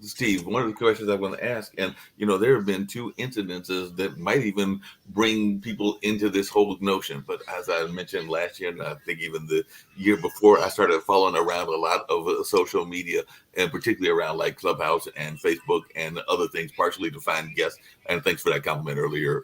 Steve, one of the questions I want to ask, and there have been two incidences that might even bring people into this whole notion. But as I mentioned last year, and I think even the year before, I started following around a lot of social media, and particularly around like Clubhouse and Facebook and other things, partially to find guests. And thanks for that compliment earlier,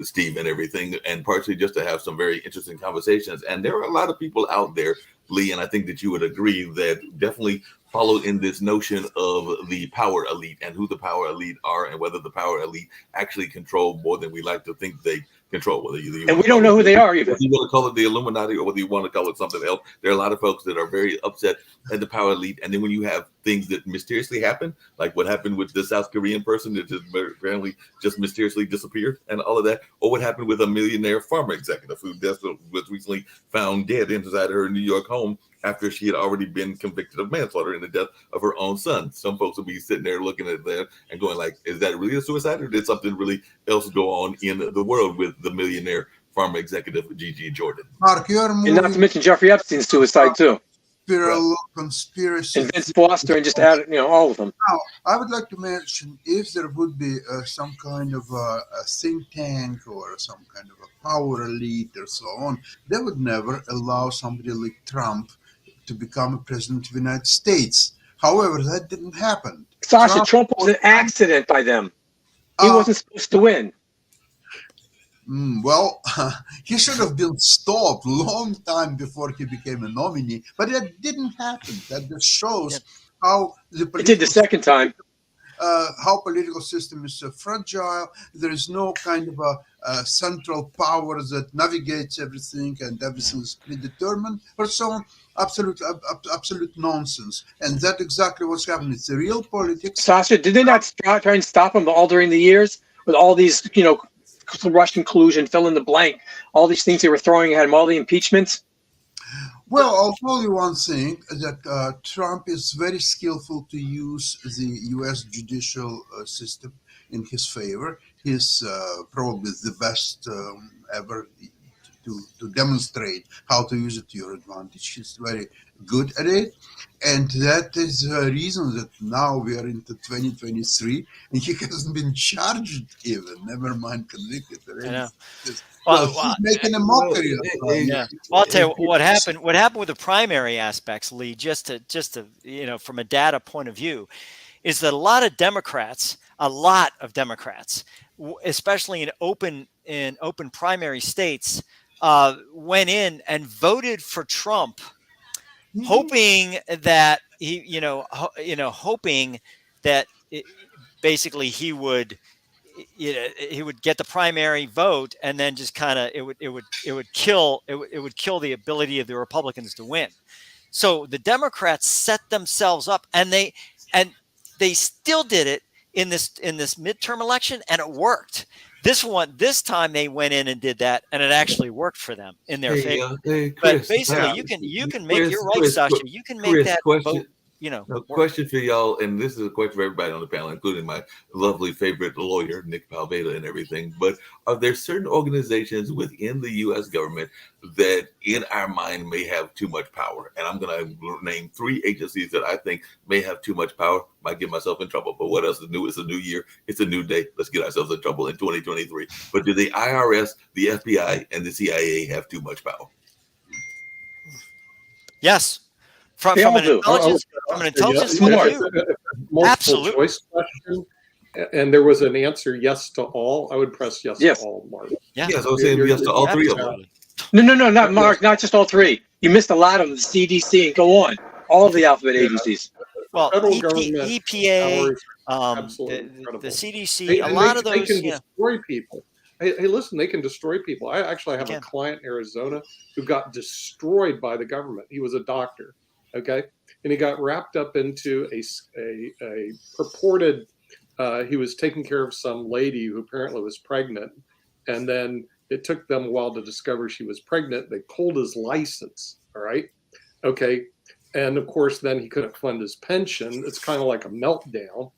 Steve, and everything, and partially just to have some very interesting conversations. And there are a lot of people out there, Lee, and I think that you would agree, that definitely follow in this notion of the power elite and who the power elite are, and whether the power elite actually control more than we like to think they control. Whether and we don't know who they are either. Whether you want to call it the Illuminati or whether you want to call it something else, there are a lot of folks that are very upset at the power elite. And then when you have things that mysteriously happen, like what happened with the South Korean person that just apparently just mysteriously disappeared, and all of that, or what happened with a millionaire pharma executive who was recently found dead inside her New York home after she had already been convicted of manslaughter in the death of her own son. Some folks will be sitting there looking at that and going like, is that really a suicide, or did something really else go on in the world with the millionaire pharma executive Gigi Jordan? Mark, you're And not to moving mention Jeffrey Epstein's suicide too, parallel conspiracy. and Vince Foster, and just add, all of them. Now, I would like to mention, if there would be some kind of a think tank or some kind of a power elite or so on, they would never allow somebody like Trump to become a president of the United States. However, that didn't happen. Sasha, Trump was an accident by them. He wasn't supposed to win. Well, he should have been stopped long time before he became a nominee, but that didn't happen. That just shows how the It did the second time. how political system is so fragile. There is no kind of a central power that navigates everything, and everything is predetermined, or so on. Absolute nonsense. And that's exactly what's happening. It's a real politics. Sasha, did they not try and stop him all during the years with all these, Russian collusion, fill in the blank, all these things they were throwing at him, all the impeachments? Well, I'll tell you one thing, that Trump is very skillful to use the U.S. judicial system in his favor. He's probably the best ever to demonstrate how to use it to your advantage. He's very good at it. And that is the reason that now we are into 2023 and he hasn't been charged even, never mind convicted. I know. Well, he's making a mockery of it. Yeah. Well, I'll tell you what happened. What happened with the primary aspects, Lee, just to from a data point of view, is that a lot of Democrats, especially in open primary states, went in and voted for Trump, hoping that basically he would get the primary vote, and then just kind of it would kill the ability of the Republicans to win. So the Democrats set themselves up, and they still did it in this midterm election, and it worked. This time they went in and did that, and it actually worked for them in their favor. Chris, but basically, you can make. You're right, Sasha. You can make that vote. A question for y'all, and this is a question for everybody on the panel, including my lovely favorite lawyer, Nick Palveda, and everything. But are there certain organizations within the U.S. government that, in our mind, may have too much power? And I'm going to name 3 agencies that I think may have too much power. Might get myself in trouble, but what else is new? It's a new year. It's a new day. Let's get ourselves in trouble in 2023. But do the IRS, the FBI, and the CIA have too much power? Yes. From They all an do. intelligence Yeah, point of Smart. view. multiple Absolutely. choice question, and there was an answer yes to all. I would press yes, Yes. to all, Mark. Yeah. Yes, I was saying yes to all 3 of them. Absolutely. No, not Mark, not just all 3. You missed a lot of them. The CDC and go on. All of the alphabet agencies. Well, Federal government EPA, powers the absolutely incredible. CDC, a And lot of they those. can destroy people. Hey, listen, they can destroy people. I actually have They a can. client in Arizona who got destroyed by the government. He was a doctor, okay, and he got wrapped up into a purported. He was taking care of some lady who apparently was pregnant, and then it took them a while to discover she was pregnant. They pulled his license. All right, okay, and of course, then he couldn't fund his pension. It's kind of like a meltdown.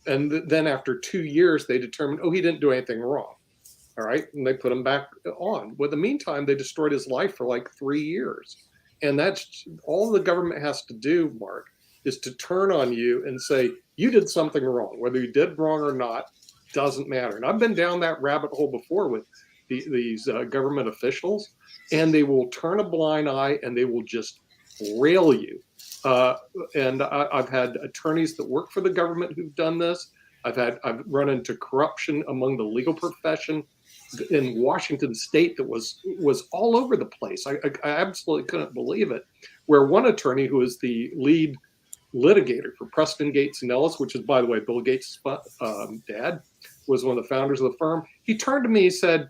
And then after 2 years, they determined, he didn't do anything wrong. All right. And they put him back on. Well, in the meantime, they destroyed his life for like 3 years. And that's all the government has to do, Mark, is to turn on you and say, you did something wrong. Whether you did wrong or not, doesn't matter. And I've been down that rabbit hole before with these government officials, and they will turn a blind eye and they will just rail you. And I've had attorneys that work for the government who've done this. I've run into corruption among the legal profession in Washington State that was all over the place. I absolutely couldn't believe it. Where one attorney, who is the lead litigator for Preston Gates and Ellis, which is, by the way, Bill Gates' dad, was one of the founders of the firm. He turned to me and said,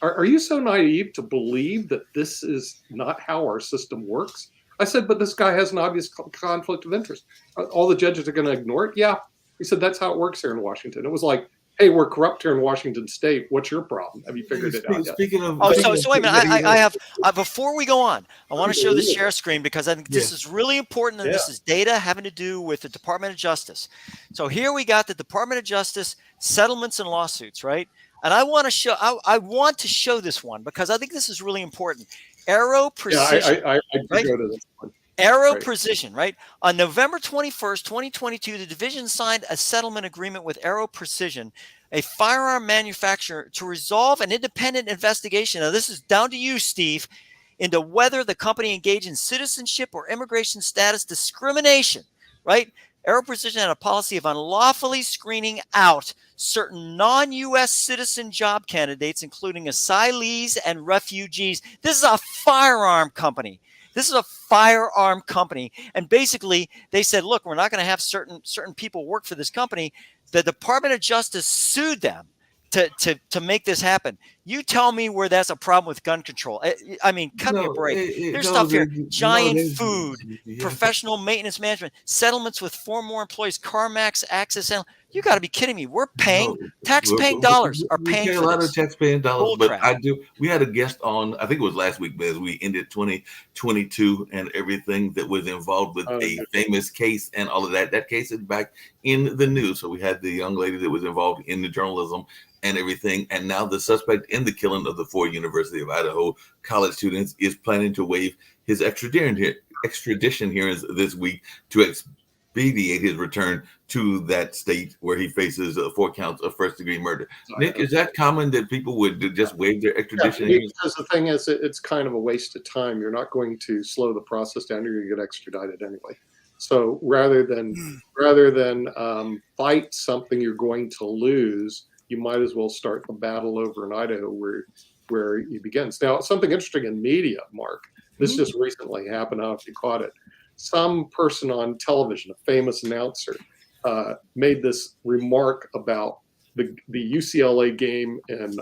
"Are you so naive to believe that this is not how our system works?" I said, "But this guy has an obvious conflict of interest. All the judges are going to ignore it." Yeah. He said, "That's how it works here in Washington." It was like, "Hey, we're corrupt here in Washington State. What's your problem? Have you figured it out yet?" Speaking of, So wait a minute. I have before we go on, I want to show the share screen because I think this is really important, and this is data having to do with the Department of Justice. So here we got the Department of Justice settlements and lawsuits, right? And I want to show this one because I think this is really important. Aero Precision. Yeah, I right? go to this one. Aero Right. Precision, right? On November 21st, 2022, the division signed a settlement agreement with Aero Precision, a firearm manufacturer, to resolve an independent investigation. Now, this is down to you, Steve, into whether the company engaged in citizenship or immigration status discrimination, right? Aero Precision had a policy of unlawfully screening out certain non-U.S. citizen job candidates, including asylees and refugees. This is a firearm company. This is a firearm company. And basically, they said, look, we're not going to have certain people work for this company. The Department of Justice sued them to make this happen. You tell me where that's a problem with gun control. I mean, cut me a break. There's stuff here. Giant Food, professional maintenance management, settlements with 4 more employees, CarMax, Access. You got to be kidding me. We're paying tax-paying dollars are We paying pay a for lot this. of tax-paying dollars, Bull but crap. we had a guest on, I think it was last week, as we ended 2022 and everything that was involved with a famous case and all of that. That case is back in the news. So we had the young lady that was involved in the journalism and everything. And now the suspect in the killing of the 4 University of Idaho college students is planning to waive his extradition hearings this week to expedite his return to that state where he faces 4 counts of first-degree murder. Nick, is that common that people would just waive their extradition? Yeah, because the thing is, it's kind of a waste of time. You're not going to slow the process down. You're going to get extradited anyway. So rather than fight something you're going to lose, you might as well start the battle over in Idaho where he begins. Now, something interesting in media, Mark. This just recently happened. I don't know if you caught it. Some person on television, a famous announcer, made this remark about the UCLA game in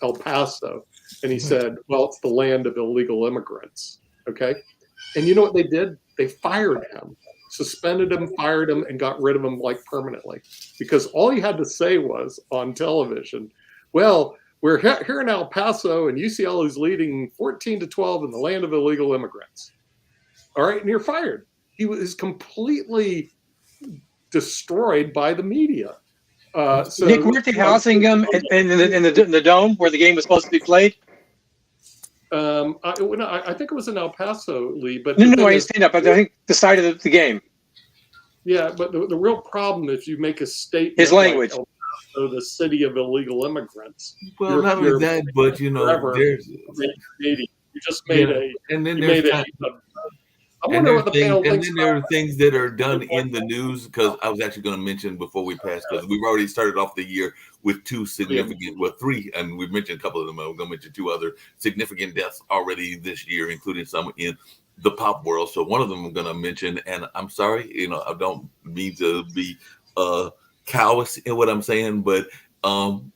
El Paso. And he said, well, it's the land of illegal immigrants. Okay. And you know what they did? They fired him, suspended him, fired him, and got rid of him like permanently. Because all he had to say was on television, well, we're here in El Paso and UCLA is leading 14-12 in the land of illegal immigrants. All right. And you're fired. he was completely destroyed by the media. So Nick, weren't they housing him in the dome where the game was supposed to be played? I think it was in El Paso, Lee. But No, I understand that, but I think the side of the game. Yeah, but the real problem is you make a statement. His language. Like El Paso, the city of illegal immigrants. Well, not only that, but there's you just made and then you there's made time, I wonder what the panel and thinks. then there are things that are done in the news, because I was actually going to mention before we pass, because we've already started off the year with two significant, well, three, and we've mentioned a couple of them. We're going to mention two other significant deaths already this year, including some in the pop world. So one of them I'm going to mention, and I'm sorry, I don't mean to be callous in what I'm saying, but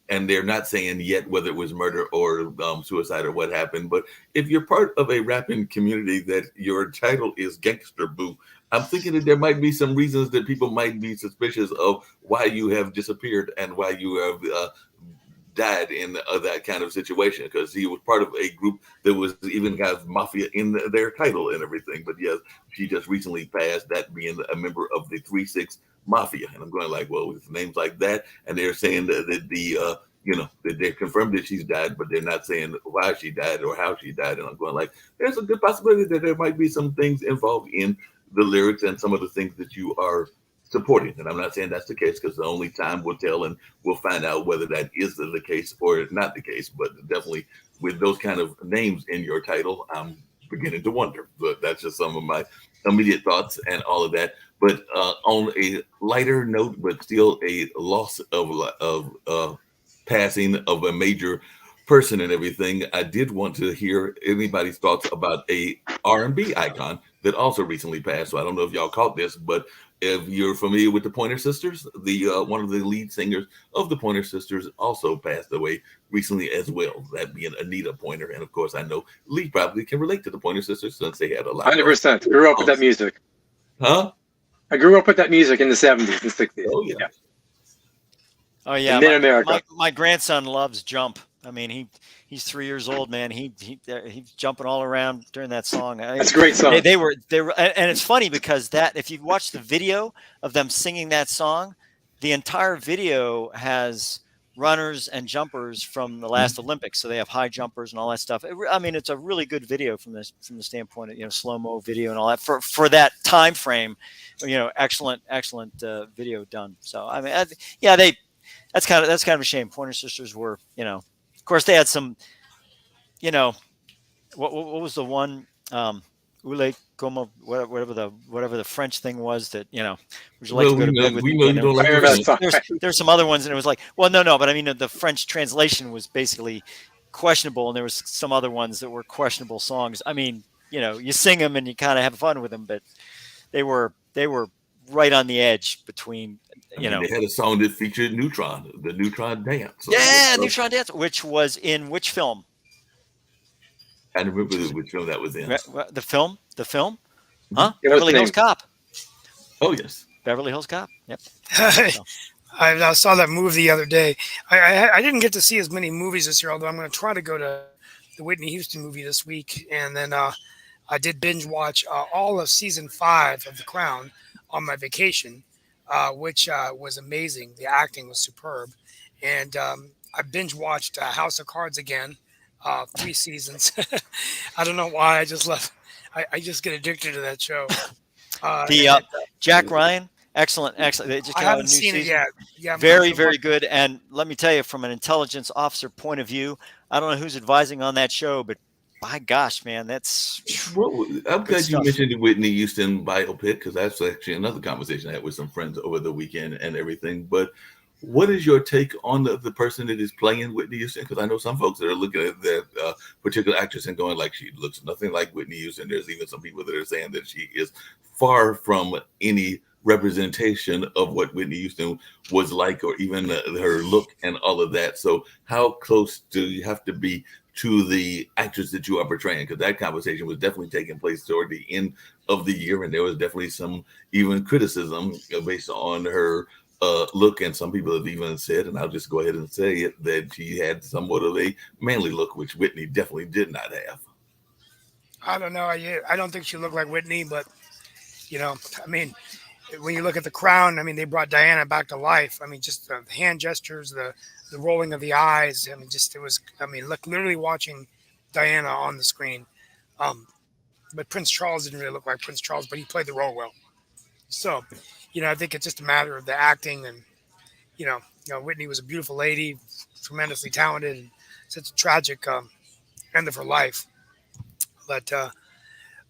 and they're not saying yet whether it was murder or suicide or what happened. But if you're part of a rapping community that your title is Gangster Boo, I'm thinking that there might be some reasons that people might be suspicious of why you have disappeared and why you have died in that kind of situation, because he was part of a group that was even got mafia in their title and everything. But yes, she just recently passed, that being a member of the 3-6 Mafia. And I'm going like, well, with names like that, and they're saying that that they're confirmed that she's died, but they're not saying why she died or how she died. And I'm going like, there's a good possibility that there might be some things involved in the lyrics and some of the things that you are supporting. And I'm not saying that's the case, because the only time will tell, and we'll find out whether that is the case or not the case. But definitely with those kind of names in your title, I'm beginning to wonder. But that's just some of my immediate thoughts and all of that. But on a lighter note, but still a loss of passing of a major person and everything, I did want to hear anybody's thoughts about a R&B icon that also recently passed. So I don't know if y'all caught this, but if you're familiar with the Pointer Sisters, the one of the lead singers of the Pointer Sisters also passed away recently as well, that being Anita Pointer. And of course, I know Lee probably can relate to the Pointer Sisters since they had a lot 100%. Grew up with that music. Huh? I grew up with that music in the 70s and 60s. Oh, yeah. Oh yeah, Mid-America. my grandson loves Jump. I mean, he's 3 years old, man. He's jumping all around during that song. That's a great song. They were, and it's funny because that if you watch the video of them singing that song, the entire video has runners and jumpers from the last Olympics. So they have high jumpers and all that stuff. I mean, it's a really good video from the standpoint of slow-mo video and all that for that time frame. Excellent video done. So I mean, that's kind of a shame. Pointer Sisters were, of course they had some, what was the one, Ule como, whatever the French thing was that, would you like to go to bed with me? There's some other ones, and it was like, well, no, but I mean, the French translation was basically questionable, and there was some other ones that were questionable songs. I mean, you sing them and you kind of have fun with them, but they were right on the edge between, they had a song that featured Neutron, the Neutron Dance. Neutron Dance, which was in which film? I don't remember which film that was in. The film? Huh? Yeah, Beverly Hills Cop. Oh, yes. Beverly Hills Cop. Yep. I saw that movie the other day. I didn't get to see as many movies this year, although I'm going to try to go to the Whitney Houston movie this week. And then I did binge watch all of season 5 of The Crown on my vacation, which was amazing. The acting was superb. And I binge watched House of Cards again. 3 seasons. I don't know why. I just left. I just get addicted to that show. Jack Ryan, excellent. They just I came out haven't with a new seen it season. yet. Yeah, Very good. And let me tell you, from an intelligence officer point of view, I don't know who's advising on that show, but my gosh, man, that's. Well, I'm glad stuff. you mentioned the Whitney Houston biopic, because that's actually another conversation I had with some friends over the weekend and everything. But what is your take on the person that is playing Whitney Houston? Because I know some folks that are looking at that particular actress and going like, she looks nothing like Whitney Houston. There's even some people that are saying that she is far from any representation of what Whitney Houston was like, or even her look and all of that. So how close do you have to be to the actress that you are portraying? Because that conversation was definitely taking place toward the end of the year, and there was definitely some even criticism based on her look, and some people have even said, and I'll just go ahead and say it, that she had somewhat of a manly look, which Whitney definitely did not have. I don't know. I don't think she looked like Whitney, but You know, I mean, when you look at the crown, I mean, they brought Diana back to life. I mean, just the hand gestures, the rolling of the eyes. I mean, just it was. I mean, look, literally watching Diana on the screen. Um, but Prince Charles didn't really look like Prince Charles, but he played the role well. So, you know, I think it's just a matter of the acting, and Whitney was a beautiful lady, tremendously talented, and such a tragic end of her life. But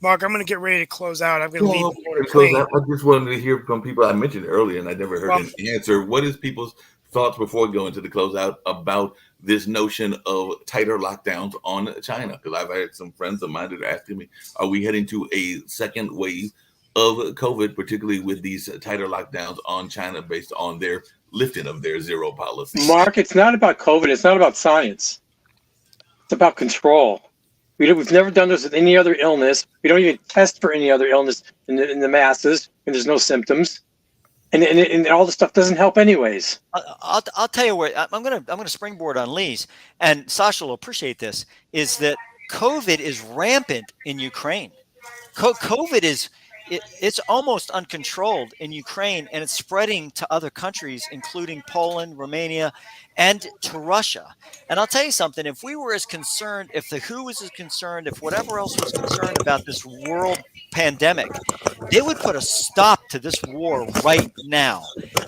Mark, I'm going to get ready to close out. I'm going to leave Well, the board of because plane. I just wanted to hear from people I mentioned earlier, and I never heard Well, an answer. What is people's thoughts before going to the closeout about this notion of tighter lockdowns on China? Because I've had some friends of mine that are asking me, are we heading to a second wave of COVID, particularly with these tighter lockdowns on China based on their lifting of their zero policy? Mark, it's not about COVID. It's not about science. It's about control. We've never done this with any other illness. We don't even test for any other illness in the masses, and there's no symptoms, and all the stuff doesn't help anyways. I'll tell you where I'm gonna springboard on Lee's, and Sasha will appreciate this. Is that COVID is rampant in Ukraine? COVID is it's almost uncontrolled in Ukraine, and it's spreading to other countries, including Poland, Romania, and to Russia. And I'll tell you something: if we were as concerned, if the WHO was as concerned, if whatever else was concerned about this world pandemic, they would put a stop to this war right now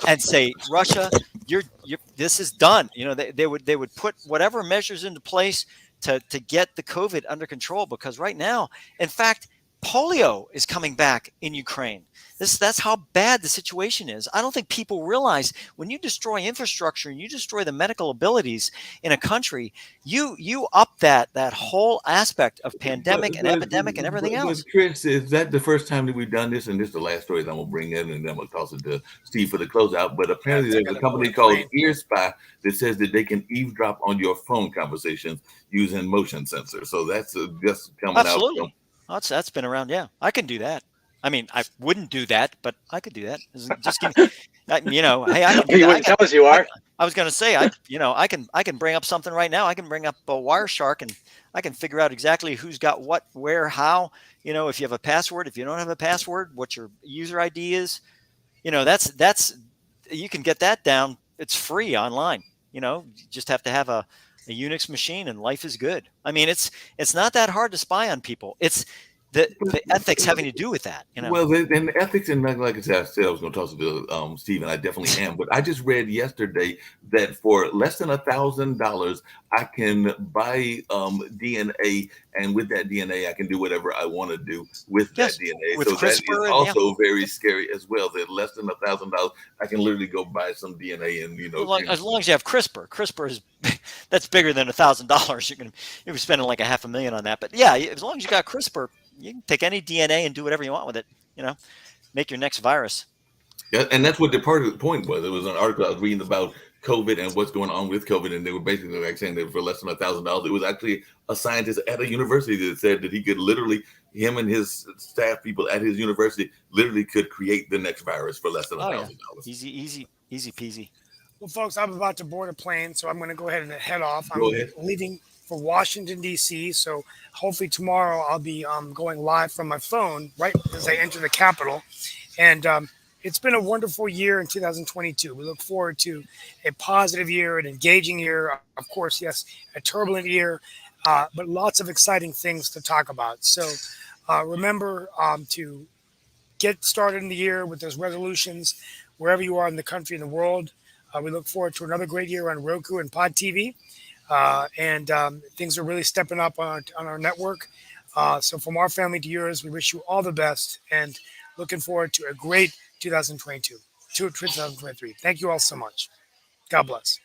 and say, Russia, you're this is done. You know, they would put whatever measures into place to get the COVID under control, because right now, in fact, polio is coming back in Ukraine. That's how bad the situation is. I don't think people realize when you destroy infrastructure and you destroy the medical abilities in a country, you up that whole aspect of pandemic and epidemic and everything else. Chris, is that the first time that we've done this? And this is the last story that I'm going to bring in, and then I'm going to toss it to Steve for the closeout. But apparently there's a company called EarSpy that says that they can eavesdrop on your phone conversations using motion sensors. So that's just coming Absolutely. out. That's been around. Yeah, I can do that. I mean, I wouldn't do that, but I could do that. Just give me, hey, I can do You that. wouldn't tell us you are. I was going to say, I can bring up something right now. I can bring up a Wireshark, and I can figure out exactly who's got what, where, how. You know, if you have a password, if you don't have a password, what your user ID is. You know, that's you can get that down. It's free online. You know, you just have to have a Unix machine, and life is good. I mean, it's not that hard to spy on people. It's the ethics having to do with that, you know. Well, and the ethics, and like I said, I was going to toss it to Steve, and I definitely am. But I just read yesterday that for less than $1,000, I can buy DNA, and with that DNA, I can do whatever I want to do with that DNA. With so CRISPR, that is also very scary as well. That less than $1,000, I can literally go buy some DNA, and as long as you have CRISPR is that's bigger than $1,000. You're be spending like $500,000 on that. But yeah, as long as you got CRISPR, you can take any DNA and do whatever you want with it. You know, make your next virus. Yeah, and that's what the part of the point was. It was an article I was reading about COVID and what's going on with COVID, and they were basically like saying that for less than $1,000, it was actually a scientist at a university that said that he could literally, him and his staff people at his university, literally could create the next virus for less than $1,000. Easy peasy. Well, folks, I'm about to board a plane, so I'm going to go ahead and head off. Go ahead. Leaving for Washington, D.C., so hopefully tomorrow I'll be going live from my phone right as I enter the Capitol. And it's been a wonderful year in 2022. We look forward to a positive year, an engaging year. Of course, yes, a turbulent year, but lots of exciting things to talk about. So remember to get started in the year with those resolutions wherever you are in the country and the world. We look forward to another great year on Roku and Pod TV. And things are really stepping up on our network. So from our family to yours, we wish you all the best and looking forward to a great 2023. Thank you all so much. God bless.